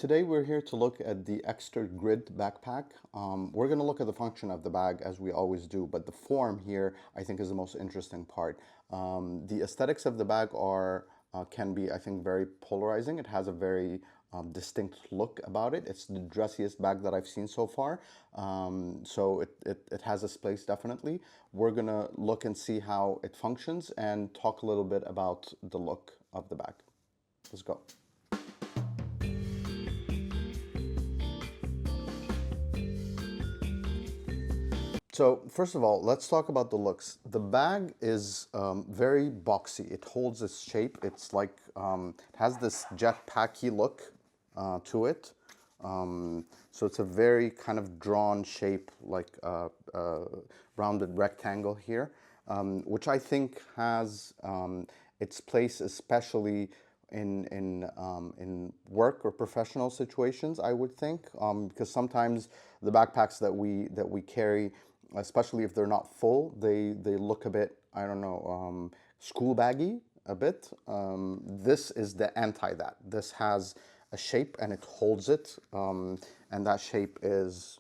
Today we're here to look at the Ekster Grid backpack. We're going to look at the function of the bag as we always do, but the form here I think is the most interesting part. The aesthetics of the bag are can be, I think, very polarizing. It has a very distinct look about it. It's the dressiest bag that I've seen so far, so it has its place definitely. We're going to look and see how it functions and talk a little bit about the look of the bag. Let's go. So first of all, let's talk about the looks. The bag is very boxy. It holds its shape. It's like, it has this jetpacky look to it. So it's a very kind of drawn shape, like a rounded rectangle here, which I think has its place especially in work or professional situations, I would think, because sometimes the backpacks that we carry, especially if they're not full, they look a bit, I don't know, school baggy a bit. This is the anti that. This has a shape and it holds it, and that shape is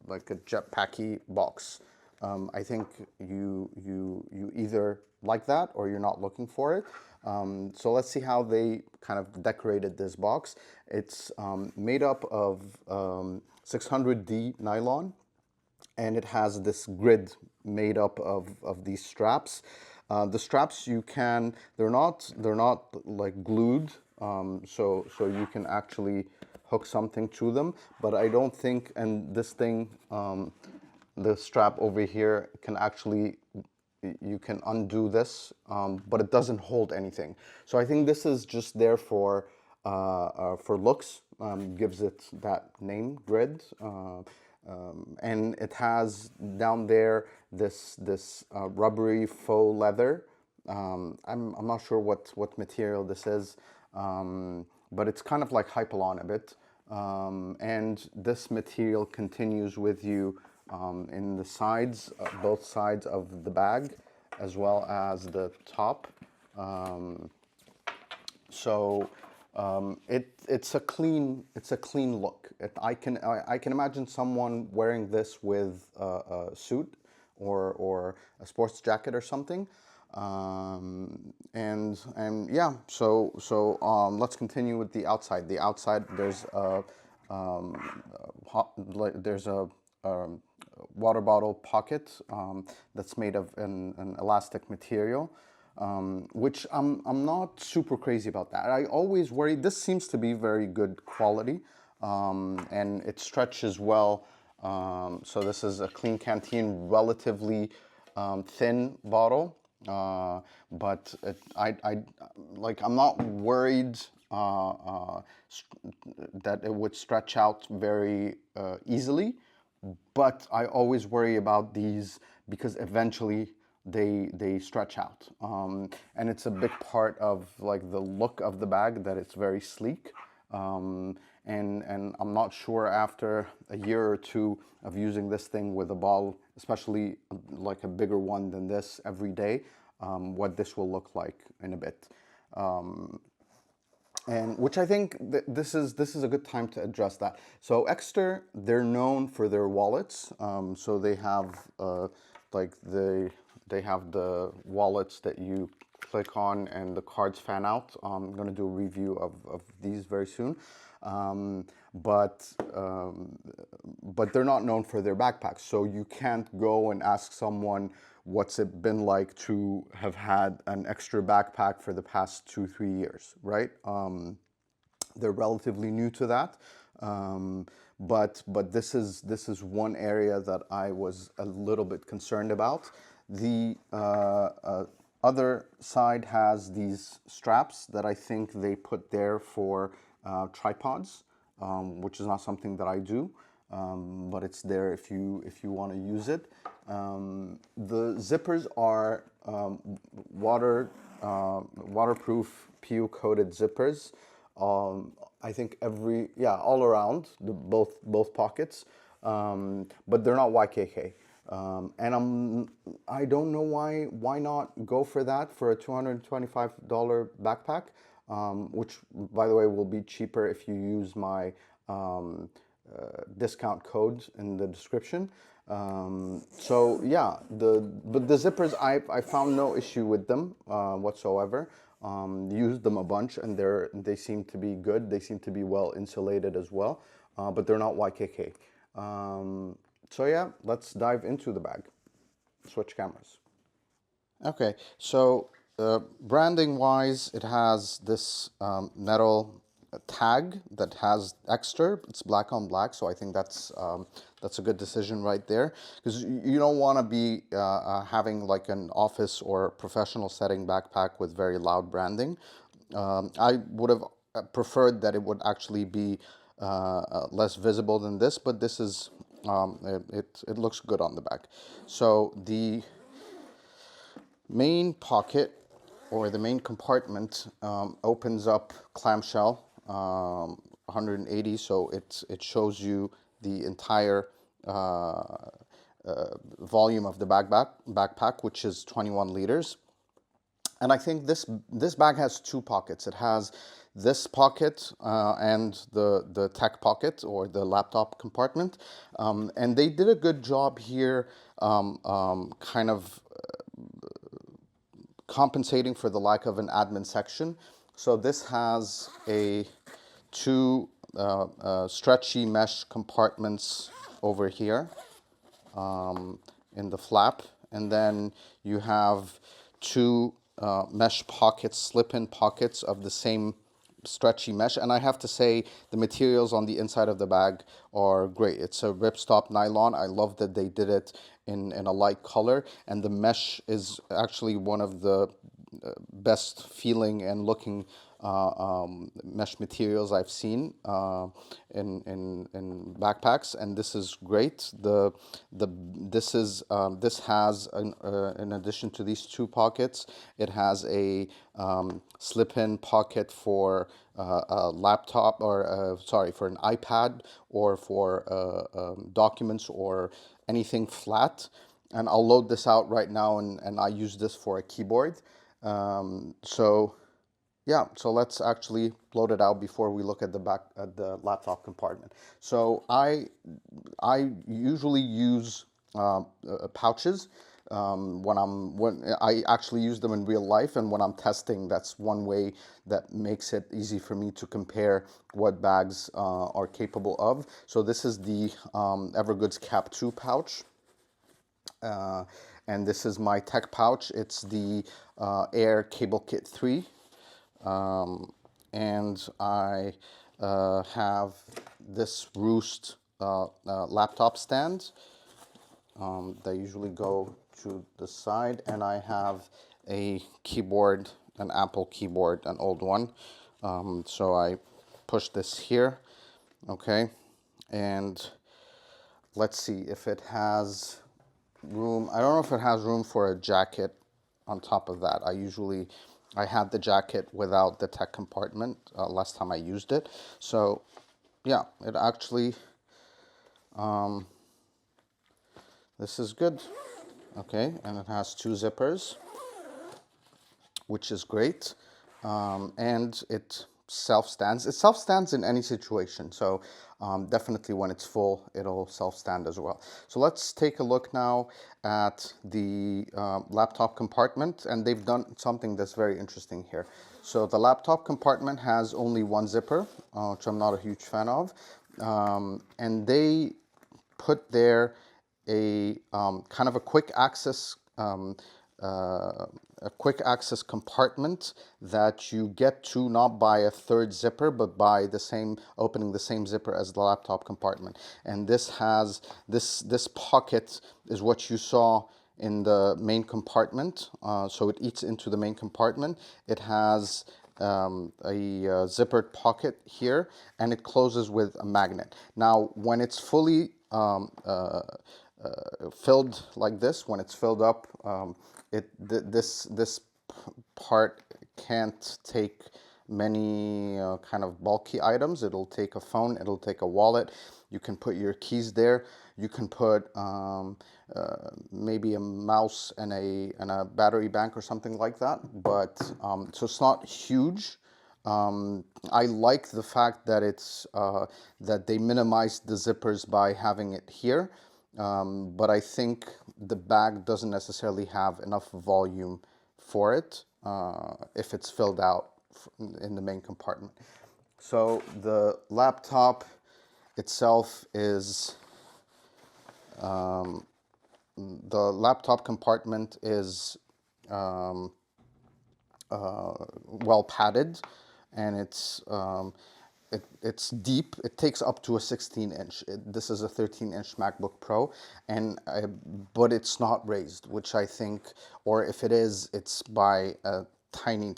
like a jetpacky box. I think you either like that or you're not looking for it. So let's see how they kind of decorated this box. It's made up of 600D nylon, and it has this grid made up of these straps. The straps they're not like glued, so you can actually hook something to them, but I don't think, and this thing, the strap over here can actually, you can undo this, but it doesn't hold anything. So I think this is just there for looks, gives it that name, grid. And it has down there this rubbery faux leather. I'm not sure what material this is, but it's kind of like Hypalon a bit. And this material continues with you in the sides, both sides of the bag, as well as the top. It's a clean look. I can imagine someone wearing this with a suit or a sports jacket or something. And yeah, so let's continue with the outside. The outside, there's a water bottle pocket that's made of an elastic material. Which I'm not super crazy about that. I always worry, this seems to be very good quality, and it stretches well. So this is a Clean Canteen, relatively thin bottle, but I'm not worried that it would stretch out very easily, but I always worry about these because eventually they stretch out, and it's a big part of like the look of the bag, that it's very sleek, and I'm not sure after a year or two of using this thing with a ball, especially like a bigger one than this every day, what this will look like in a bit. And which I think this is a good time to address that. So Ekster, they're known for their wallets. So they have they have the wallets that you click on and the cards fan out. I'm going to do a review of these very soon. But they're not known for their backpacks. So you can't go and ask someone what's it been like to have had an Ekster backpack for the past 2-3 years, right? They're relatively new to that. But this is one area that I was a little bit concerned about. The other side has these straps that I think they put there for tripods, which is not something that I do, but it's there if you want to use it. The zippers are waterproof PU coated zippers. I think all around both pockets, but they're not YKK. And I don't know why not go for that for a $225 backpack. which, by the way, will be cheaper if you use my discount code in the description. So yeah, but the zippers, I found no issue with them whatsoever. Used them a bunch, and they seem to be good. They seem to be well insulated as well, but they're not YKK. So yeah, let's dive into the bag. Switch cameras. Okay, so branding wise, it has this metal tag that has Ekster. It's black on black, so I think that's a good decision right there, because you don't want to be having like an office or professional setting backpack with very loud branding. I would have preferred that it would actually be less visible than this, but this is it looks good on the back. So the main pocket or the main compartment opens up clamshell 180, so it shows you the entire volume of the backpack, which is 21 liters. And I think this bag has two pockets. It has this pocket and the tech pocket or the laptop compartment, and they did a good job here, kind of compensating for the lack of an admin section. So this has two stretchy mesh compartments over here in the flap, and then you have two mesh pockets, slip-in pockets of the same stretchy mesh. And I have to say, the materials on the inside of the bag are great. It's a ripstop nylon. I love that they did it in a light color, and the mesh is actually one of the best feeling and looking mesh materials I've seen in backpacks, and this is great. This has in addition to these two pockets, it has a slip-in pocket for a laptop, or sorry, for an iPad, or for documents or anything flat. And I'll load this out right now, and I use this for a keyboard. So yeah, so let's actually load it out before we look at the back at the laptop compartment. So I usually use pouches when I actually use them in real life, and when I'm testing, that's one way that makes it easy for me to compare what bags are capable of. So this is the Evergoods Cap 2 pouch. And this is my tech pouch. It's the Air Cable Kit 3. And I have this Roost laptop stand. They usually go to the side, and I have a keyboard, an Apple keyboard, an old one. So I push this here, okay, and let's see if it has room. I don't know if it has room for a jacket on top of that. I had the jacket without the tech compartment last time I used it. So yeah, it actually, this is good. Okay, and it has two zippers, which is great. And it self-stands. It self-stands in any situation. So definitely when it's full, it'll self-stand as well. So let's take a look now at the laptop compartment. And they've done something that's very interesting here. So the laptop compartment has only one zipper, which I'm not a huge fan of. And they put there a kind of a quick access compartment that you get to not by a third zipper, but by opening the same zipper as the laptop compartment. And this has this pocket is what you saw in the main compartment, so it eats into the main compartment. It has a zippered pocket here, and it closes with a magnet. Now, when it's fully filled like this, when it's filled up, this part can't take many kind of bulky items. It'll take a phone, it'll take a wallet. You can put your keys there. You can put maybe a mouse and a battery bank or something like that. But so it's not huge. I like the fact that it's that they minimized the zippers by having it here, but I think the bag doesn't necessarily have enough volume for it if it's filled out in the main compartment. So the laptop itself is the laptop compartment is well padded, and it's deep. It takes up to a 16-inch. This is a 13-inch MacBook Pro, and but it's not raised, which I think, or if it is, it's by a tiny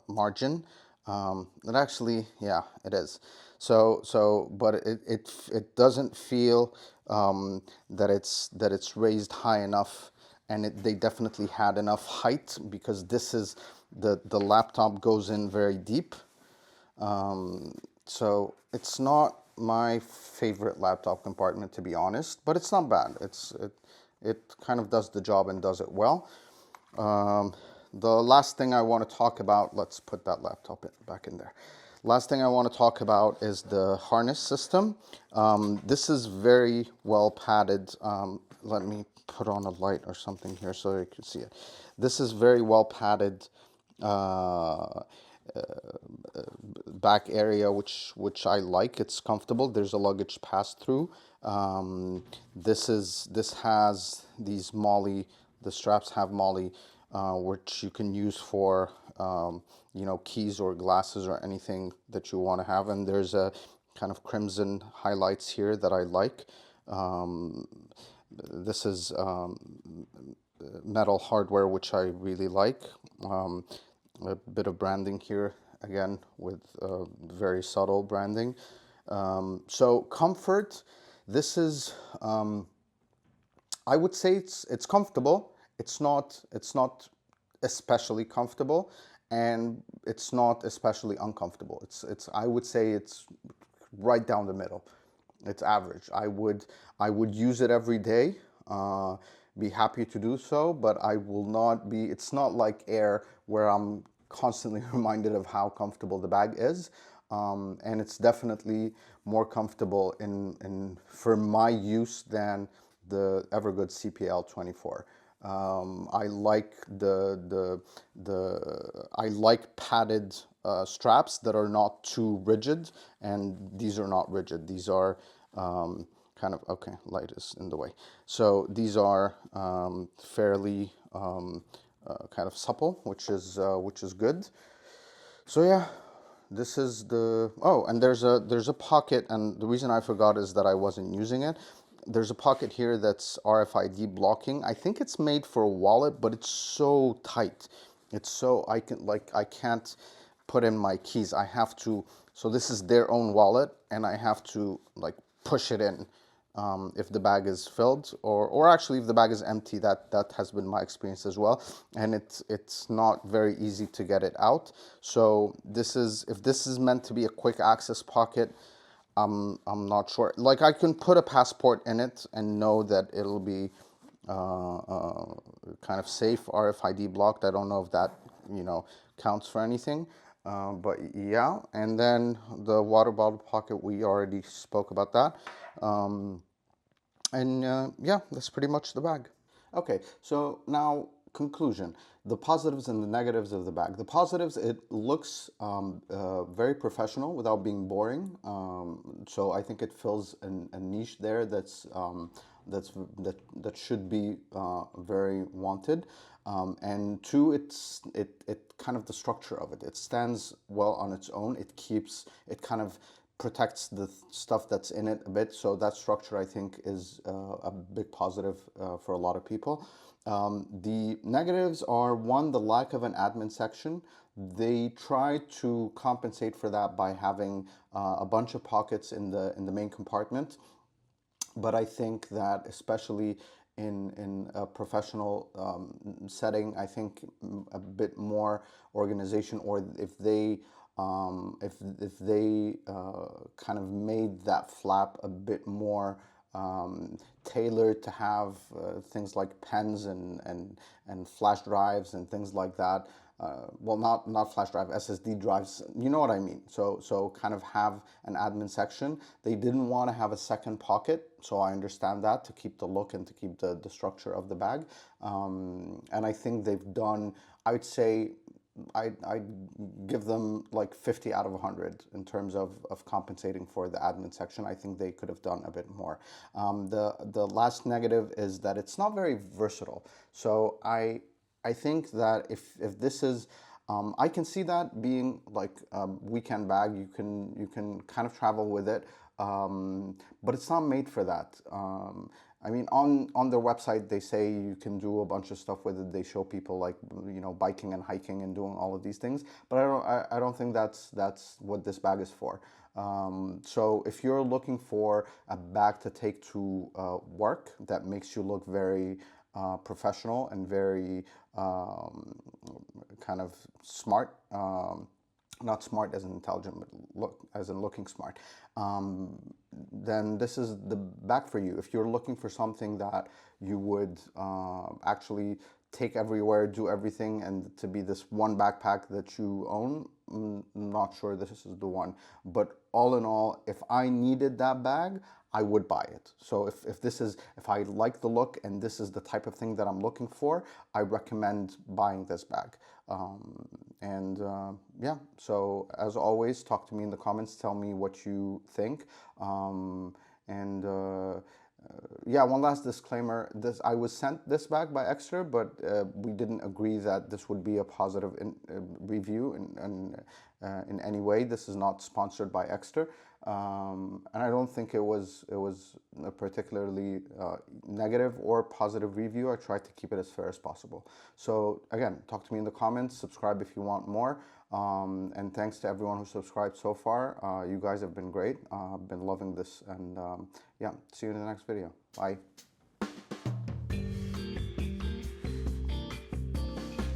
margin. It actually, yeah, it is. But it doesn't feel that it's raised high enough, and they definitely had enough height, because this is the laptop goes in very deep. So it's not my favorite laptop compartment, to be honest, but it's not bad. It kind of does the job and does it well. The last thing I want to talk about, let's put that laptop back in there. Last thing I want to talk about is the harness system. This is very well padded. Let me put on a light or something here so you can see it. This is very well padded back area, which I like. It's comfortable. There's a luggage pass through. This has these MOLLE. The straps have MOLLE, which you can use for you know, keys or glasses or anything that you want to have. And there's a kind of crimson highlights here that I like. This is metal hardware, which I really like. A bit of branding here, again, with very subtle branding. So comfort, this is, I would say it's comfortable. It's not especially comfortable, and it's not especially uncomfortable. I would say it's right down the middle. It's average. I would use it every day. Be happy to do so, but I will not be, it's not like Air where I'm constantly reminded of how comfortable the bag is. And it's definitely more comfortable for my use than the Evergood CPL 24. I like I like padded straps that are not too rigid, and these are not rigid. These are kind of, okay, light is in the way. So these are fairly kind of supple, which is good. So yeah, this is the, oh, and there's a pocket, and the reason I forgot is that I wasn't using it. There's a pocket here that's RFID blocking. I think it's made for a wallet, but it's so tight. It's so, I can't put in my keys. I have to, so this is their own wallet, and I have to like push it in if the bag is filled, or actually if the bag is empty. That has been my experience as well, and it's not very easy to get it out. So if this is meant to be a quick access pocket, I'm not sure. Like, I can put a passport in it and know that it'll be kind of safe, RFID blocked. I don't know if that, you know, counts for anything. But yeah, and then the water bottle pocket, we already spoke about that. Yeah, that's pretty much the bag. Okay, so now conclusion. The positives and the negatives of the bag. The positives, it looks very professional without being boring. So I think it fills a niche there that should be very wanted. And two, it kind of the structure of it. It stands well on its own. It kind of protects the stuff that's in it a bit. So that structure, I think, is a big positive for a lot of people. The negatives are, one, the lack of an admin section. They try to compensate for that by having a bunch of pockets in the main compartment. But I think that, especially in a professional setting, I think a bit more organization, or if they kind of made that flap a bit more tailored to have things like pens and flash drives and things like that, well, not flash drive, SSD drives. You know what I mean. So kind of have an admin section. They didn't want to have a second pocket, so I understand that, to keep the look and to keep the structure of the bag. And I think they've done, I would say, I give them like 50 out of 100 in terms of compensating for the admin section. I think they could have done a bit more. The last negative is that it's not very versatile. So I think that if this is, I can see that being like a weekend bag. You can kind of travel with it, but it's not made for that. I mean, on their website, they say you can do a bunch of stuff with it. They show people like, you know, biking and hiking and doing all of these things. But I don't think that's what this bag is for. So if you're looking for a bag to take to work that makes you look very professional and very kind of smart. Not smart as in intelligent, but look as in looking smart. Then this is the bag for you. If you're looking for something that you would actually take everywhere, do everything, and to be this one backpack that you own, not sure this is the one. But all in all, if I needed that bag, I would buy it. So if I like the look and this is the type of thing that I'm looking for, I recommend buying this bag. Yeah, so as always, talk to me in the comments, tell me what you think. Yeah, one last disclaimer. I was sent this bag by Ekster, but we didn't agree that this would be a positive review in any way. This is not sponsored by Ekster, and I don't think it was a particularly negative or positive review. I tried to keep it as fair as possible. So again, talk to me in the comments. Subscribe if you want more. And thanks to everyone who subscribed so far. You guys have been great. I've been loving this, and yeah, see you in the next video. Bye.